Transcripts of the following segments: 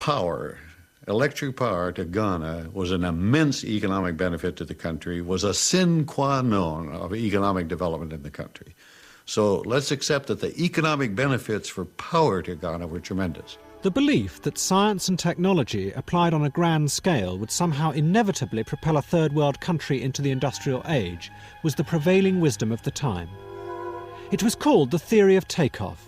Power, electric power to Ghana was an immense economic benefit to the country, was a sine qua non of economic development in the country. So let's accept that the economic benefits for power to Ghana were tremendous. The belief that science and technology applied on a grand scale would somehow inevitably propel a third world country into the industrial age was the prevailing wisdom of the time. It was called the theory of takeoff.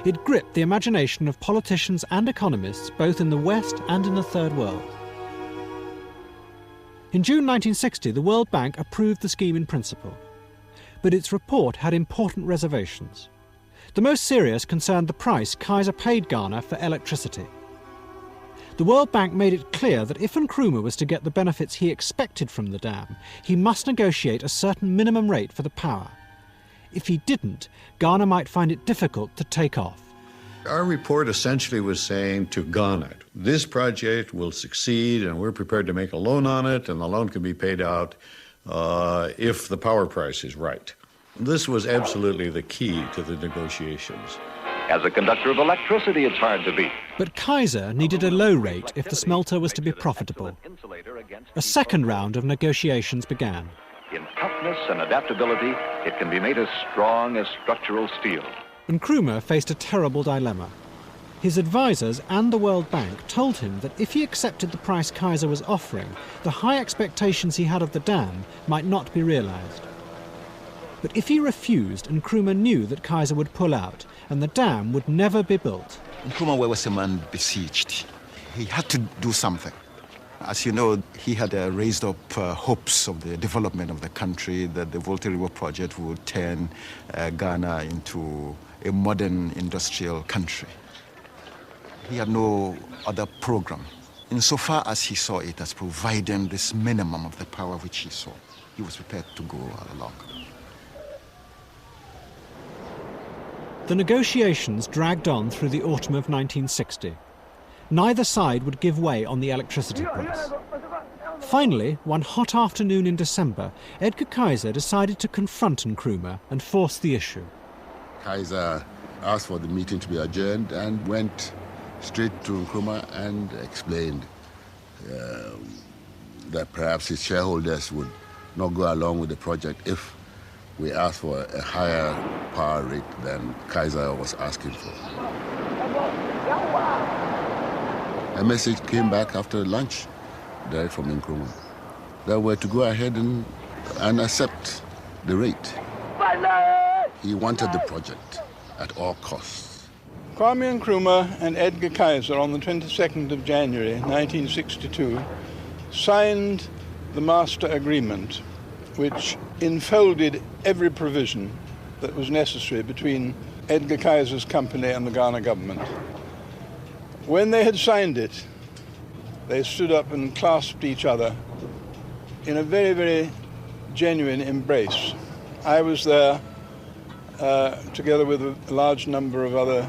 It gripped the imagination of politicians and economists both in the West and in the Third World. In June 1960, the World Bank approved the scheme in principle, but its report had important reservations. The most serious concerned the price Kaiser paid Ghana for electricity. The World Bank made it clear that if Nkrumah was to get the benefits he expected from the dam, he must negotiate a certain minimum rate for the power. If he didn't, Ghana might find it difficult to take off. Our report essentially was saying to Ghana, this project will succeed and we're prepared to make a loan on it, and the loan can be paid out if the power price is right. This was absolutely the key to the negotiations. As a conductor of electricity, it's hard to beat. But Kaiser needed a low rate if the smelter was to be profitable. A second round of negotiations began. In toughness and adaptability, it can be made as strong as structural steel. Nkrumah faced a terrible dilemma. His advisors and the World Bank told him that if he accepted the price Kaiser was offering, the high expectations he had of the dam might not be realized. But if he refused, Nkrumah knew that Kaiser would pull out and the dam would never be built. Nkrumah was a man besieged. He had to do something. As you know, he had raised up hopes of the development of the country, that the Volta River project would turn Ghana into a modern industrial country. He had no other program. Insofar as he saw it as providing this minimum of the power which he saw, he was prepared to go along. The negotiations dragged on through the autumn of 1960. Neither side would give way on the electricity price. Finally, one hot afternoon in December, Edgar Kaiser decided to confront Nkrumah and force the issue. Kaiser asked for the meeting to be adjourned and went straight to Nkrumah and explained that perhaps his shareholders would not go along with the project if we asked for a higher power rate than Kaiser was asking for. A message came back after lunch, direct from Nkrumah, that we're to go ahead and accept the rate. He wanted the project at all costs. Kwame Nkrumah and Edgar Kaiser on the 22nd of January 1962 signed the master agreement, which enfolded every provision that was necessary between Edgar Kaiser's company and the Ghana government. When they had signed it, they stood up and clasped each other in a very, very genuine embrace. I was there together with a large number of other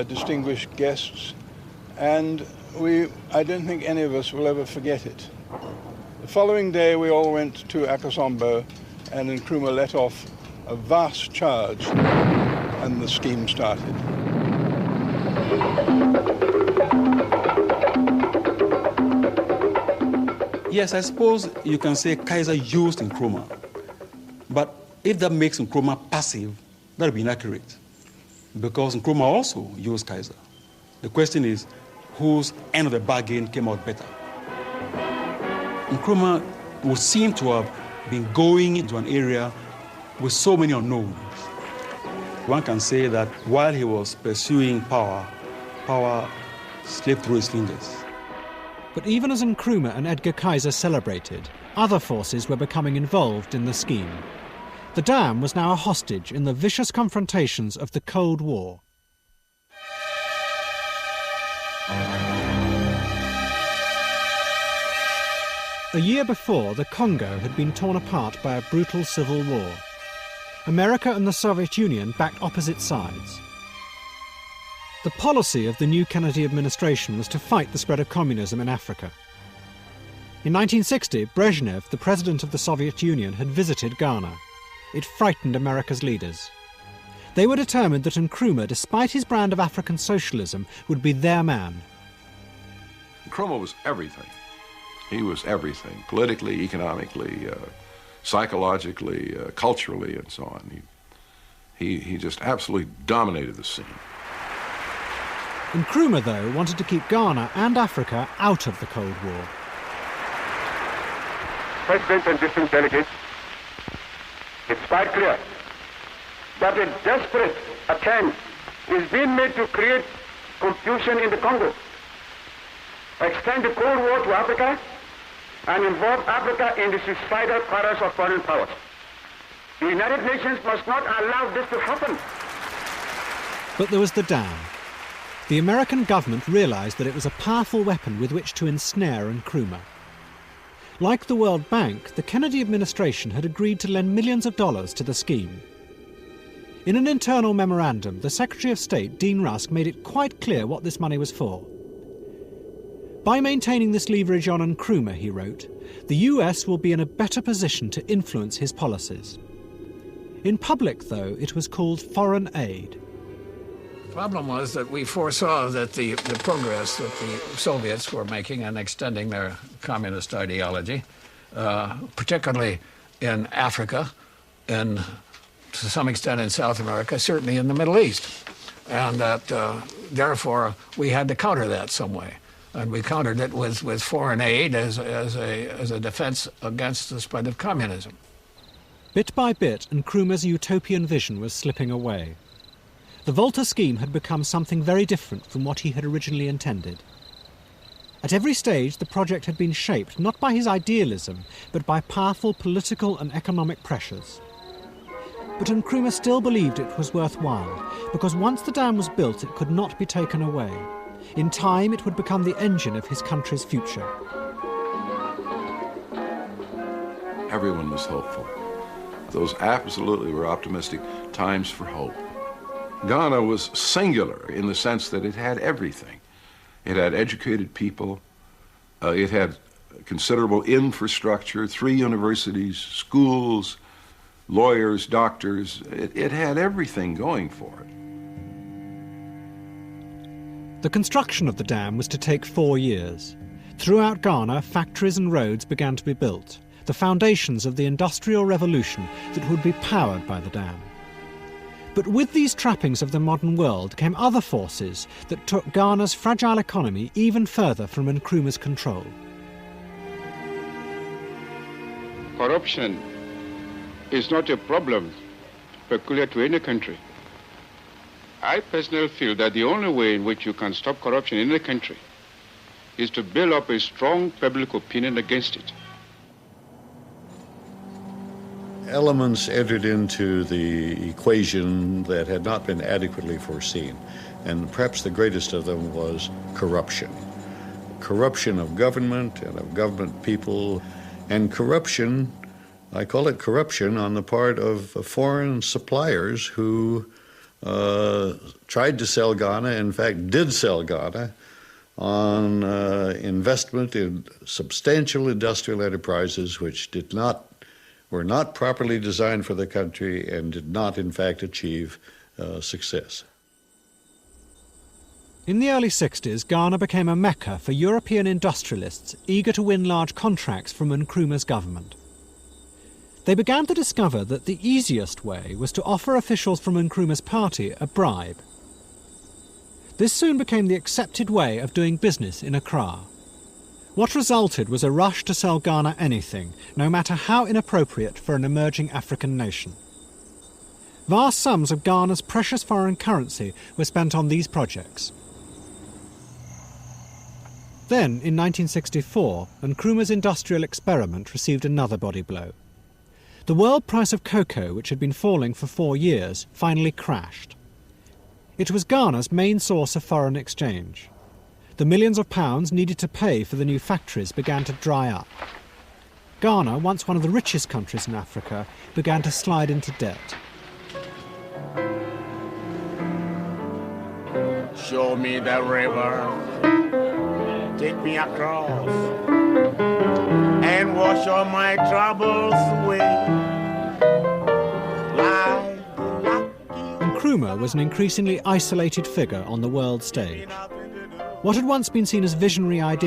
distinguished guests, and I don't think any of us will ever forget it. The following day, we all went to Akosombo, and Nkrumah let off a vast charge, and the scheme started. Yes, I suppose you can say Kaiser used Nkrumah, but if that makes Nkrumah passive, that would be inaccurate, because Nkrumah also used Kaiser. The question is, whose end of the bargain came out better? Nkrumah would seem to have been going into an area with so many unknowns. One can say that while he was pursuing power slipped through his fingers. But even as Nkrumah and Edgar Kaiser celebrated, other forces were becoming involved in the scheme. The dam was now a hostage in the vicious confrontations of the Cold War. A year before, the Congo had been torn apart by a brutal civil war. America and the Soviet Union backed opposite sides. The policy of the new Kennedy administration was to fight the spread of communism in Africa. In 1960, Brezhnev, the president of the Soviet Union, had visited Ghana. It frightened America's leaders. They were determined that Nkrumah, despite his brand of African socialism, would be their man. Nkrumah was everything. He was everything, politically, economically, psychologically, culturally, and so on. He just absolutely dominated the scene. Nkrumah, though, wanted to keep Ghana and Africa out of the Cold War. President and distinct delegates, it's quite clear that a desperate attempt is being made to create confusion in the Congo, extend the Cold War to Africa, and involve Africa in the suicidal quarrels of foreign powers. The United Nations must not allow this to happen. But there was the dam. The American government realised that it was a powerful weapon with which to ensnare Nkrumah. Like the World Bank, the Kennedy administration had agreed to lend millions of dollars to the scheme. In an internal memorandum, the Secretary of State, Dean Rusk, made it quite clear what this money was for. By maintaining this leverage on Nkrumah, he wrote, the US will be in a better position to influence his policies. In public, though, it was called foreign aid. The problem was that we foresaw that the progress that the Soviets were making in extending their communist ideology, particularly in Africa and to some extent in South America, certainly in the Middle East, and that therefore we had to counter that some way. And we countered it with foreign aid as a defense against the spread of communism. Bit by bit, Nkrumah's utopian vision was slipping away. The Volta scheme had become something very different from what he had originally intended. At every stage, the project had been shaped not by his idealism, but by powerful political and economic pressures. But Nkrumah still believed it was worthwhile, because once the dam was built, it could not be taken away. In time, it would become the engine of his country's future. Everyone was hopeful. Those absolutely were optimistic times for hope. Ghana was singular in the sense that it had everything. It had educated people, it had considerable infrastructure, 3 universities, schools, lawyers, doctors. It had everything going for it. The construction of the dam was to take 4 years. Throughout Ghana, factories and roads began to be built, the foundations of the industrial revolution that would be powered by the dam. But with these trappings of the modern world came other forces that took Ghana's fragile economy even further from Nkrumah's control. Corruption is not a problem peculiar to any country. I personally feel that the only way in which you can stop corruption in a country is to build up a strong public opinion against it. Elements entered into the equation that had not been adequately foreseen, and perhaps the greatest of them was corruption. Corruption of government and of government people, and corruption, I call it corruption, on the part of foreign suppliers who tried to sell Ghana, in fact did sell Ghana, on investment in substantial industrial enterprises which were not properly designed for the country and did not, in fact, achieve success. In the early 60s, Ghana became a mecca for European industrialists eager to win large contracts from Nkrumah's government. They began to discover that the easiest way was to offer officials from Nkrumah's party a bribe. This soon became the accepted way of doing business in Accra. What resulted was a rush to sell Ghana anything, no matter how inappropriate for an emerging African nation. Vast sums of Ghana's precious foreign currency were spent on these projects. Then, in 1964, Nkrumah's industrial experiment received another body blow. The world price of cocoa, which had been falling for 4 years, finally crashed. It was Ghana's main source of foreign exchange. The millions of pounds needed to pay for the new factories began to dry up. Ghana, once one of the richest countries in Africa, began to slide into debt. Show me the river, take me across, and wash all my troubles away. Nkrumah was an increasingly isolated figure on the world stage. What had once been seen as visionary ideas